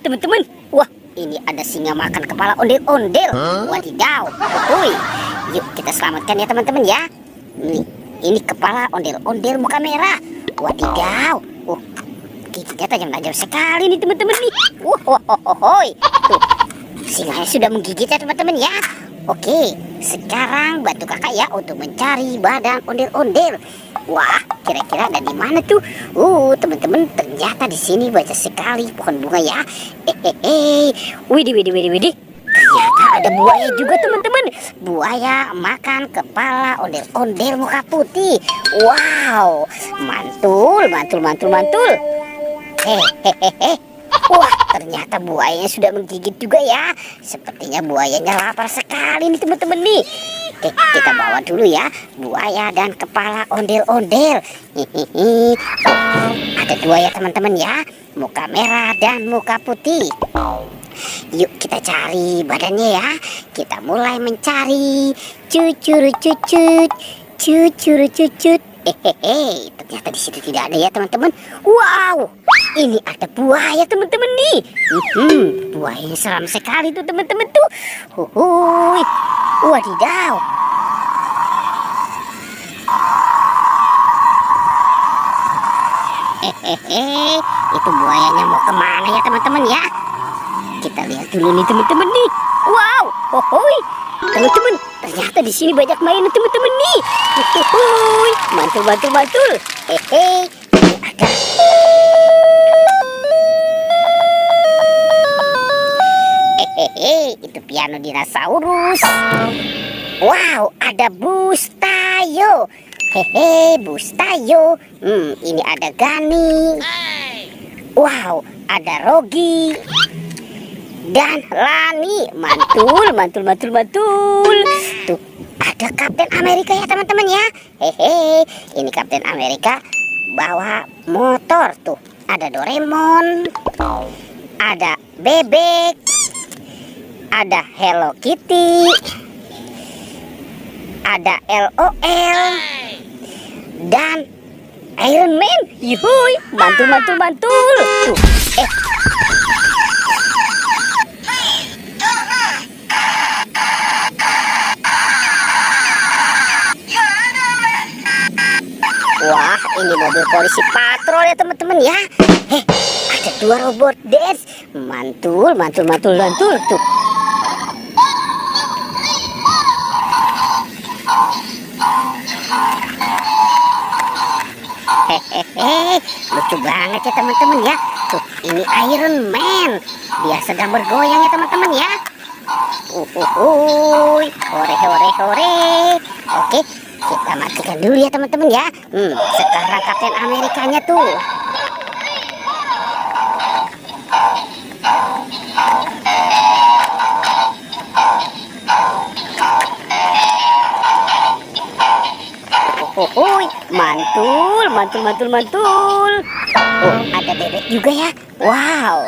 teman-teman. Wah, ini ada singa makan kepala ondel-ondel. Wadidaw. Woi, yuk kita selamatkan ya teman-teman ya. Ini kepala ondel-ondel muka merah. Wadidaw. Giginya tajam-tajam sekali nih teman-teman nih. Woi, tuh singanya sudah menggigit ya teman-teman ya. Oke, sekarang bantu kakak ya untuk mencari badan ondel-ondel. Wah, kira-kira ada di mana tuh? Teman-teman, ternyata di sini banyak sekali pohon bunga ya. Widih. Ternyata ada buaya juga teman-teman. Buaya makan kepala ondel-ondel muka putih. Wow, mantul. Wah, ternyata buayanya sudah menggigit juga ya. Sepertinya buayanya lapar sekali nih teman-teman nih. Oke, kita bawa dulu ya buaya dan kepala ondel-ondel. Ada dua ya teman-teman ya, muka merah dan muka putih. Yuk kita cari badannya ya. Kita mulai mencari. Cucut. Ternyata di situ tidak ada ya teman-teman. Wow, ini ada buaya teman-teman nih. Buayanya seram sekali tuh teman-teman tuh. Wadidaw. Itu buayanya mau kemana ya teman-teman ya? Kita lihat dulu nih teman-teman nih. Wow, teman-teman, ternyata di sini banyak mainan teman-teman nih. Mantul. Ada. Itu piano dinosaurus. Wow, ada Bustayo. Bustayo. Ini ada Gani. Wow, ada Rogi dan Lani. Mantul. Tuh, ada Kapten Amerika ya teman-teman ya. Ini Kapten Amerika bawa motor tuh. Ada Doraemon, ada bebek, ada Hello Kitty, ada LOL dan Iron Man. Yuhui, mantul. Tuh, wah, ini mobil polisi patrol ya teman-teman ya. Ada dua robot dance. Mantul tuh. Lucu banget ya teman-teman ya. Tuh, ini Iron Man. Dia sedang bergoyang ya teman-teman ya. Hore. Oke, kita matikan dulu ya teman-teman ya. Sekarang Kapten Amerikanya tuh. Mantul. Ada bebek juga ya. Wow.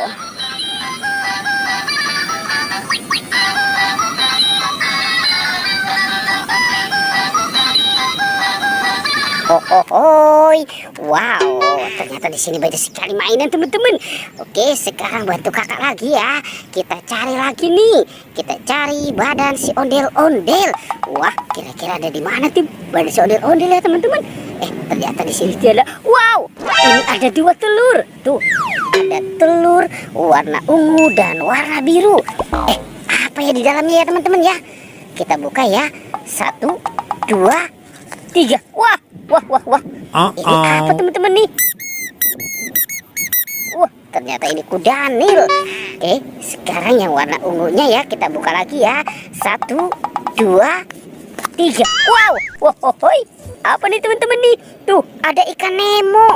Wow, ternyata di sini banyak sekali mainan teman-teman. Oke, sekarang bantu kakak lagi ya. Kita cari lagi nih. Kita cari badan si ondel-ondel. Wah, kira-kira ada di mana tim badan si ondel-ondel ya teman-teman? Ternyata di sini ada. Wow, ini ada dua telur. Tuh, ada telur warna ungu dan warna biru. Apa ya di dalamnya ya teman-teman ya? Kita buka ya. 1, 2, 3. Wah. Ini apa teman-teman nih? Wah, ternyata ini kudanil. Sekarang yang warna ungunya ya kita buka lagi ya. 1, 2, 3. Wow. Apa nih teman-teman nih? Tuh, ada ikan Nemo.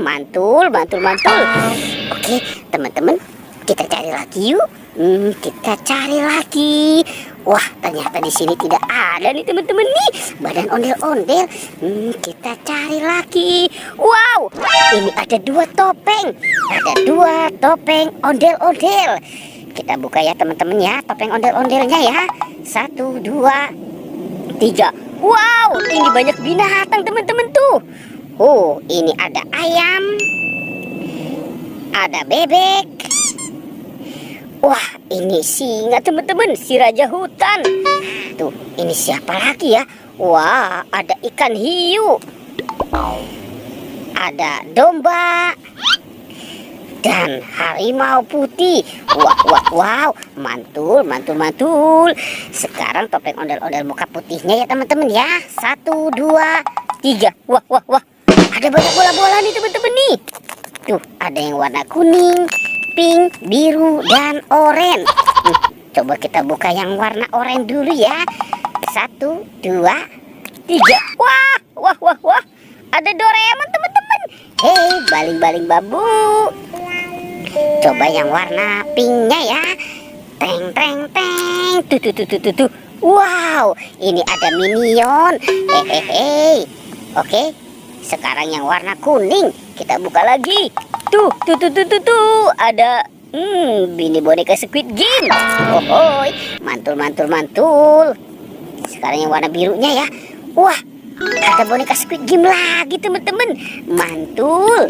Mantul. Oke, teman-teman, kita cari lagi yuk. Kita cari lagi. Wah, ternyata di sini tidak ada nih teman-teman nih badan ondel-ondel. Kita cari lagi. Wow, ini ada dua topeng. Ada dua topeng ondel-ondel. Kita buka ya teman-teman ya topeng ondel-ondelnya ya. 1, 2, 3. Wow, ini banyak binatang teman-teman tuh. Ini ada ayam, ada bebek, Wah, ini singa teman-teman, si raja hutan. Tuh, ini siapa lagi ya? Wah, ada ikan hiu, ada domba, dan harimau putih. Wow, mantul. Sekarang topeng ondel-ondel muka putihnya ya teman-teman ya. 1, 2, 3. Wah. Ada banyak bola-bola nih teman-teman nih. Tuh, ada yang warna kuning, pink, biru, dan oranye. Coba kita buka yang warna oranye dulu ya. 1, 2, 3. Wah. Ada Doraemon teman-teman. Hei, baling-baling bambu. Coba yang warna pinknya ya. Teng. Tuh. Wow, ini ada minion. Hehehe. Oke, sekarang yang warna kuning. Kita buka lagi. Tuh. Ada bini boneka Squid Game. Ohoy, mantul. Sekarang yang warna birunya ya. Wah, ada boneka Squid Game lagi teman-teman. Mantul.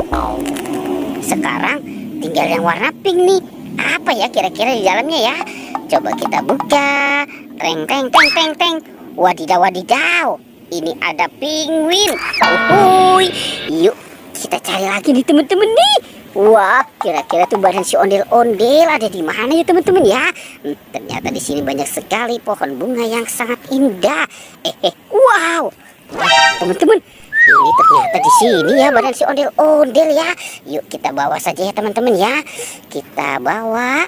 Sekarang tinggal yang warna pink nih. Apa ya kira-kira di dalamnya ya? Coba kita buka. Teng. Wadidaw. Ini ada penguin. Uhuy. Yuk kita cari lagi nih teman-teman nih. Wah, kira-kira tuh badan si ondel-ondel ada di mana ya teman-teman ya? Ternyata di sini banyak sekali pohon bunga yang sangat indah. Wow. Teman-teman, ini ternyata di sini ya badan si ondel-ondel ya. Yuk kita bawa saja ya teman-teman ya. Kita bawa,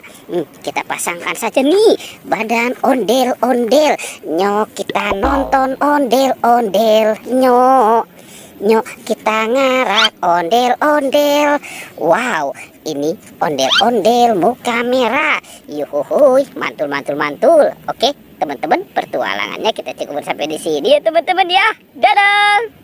kita pasangkan saja nih badan ondel-ondel. Nyok kita nonton ondel-ondel. Nyok kita ngarak ondel-ondel. Wow, ini ondel-ondel muka merah. Yuhuhuy, mantul. Oke teman-teman, pertualangannya kita cukup sampai di sini ya teman-teman ya. Dadah.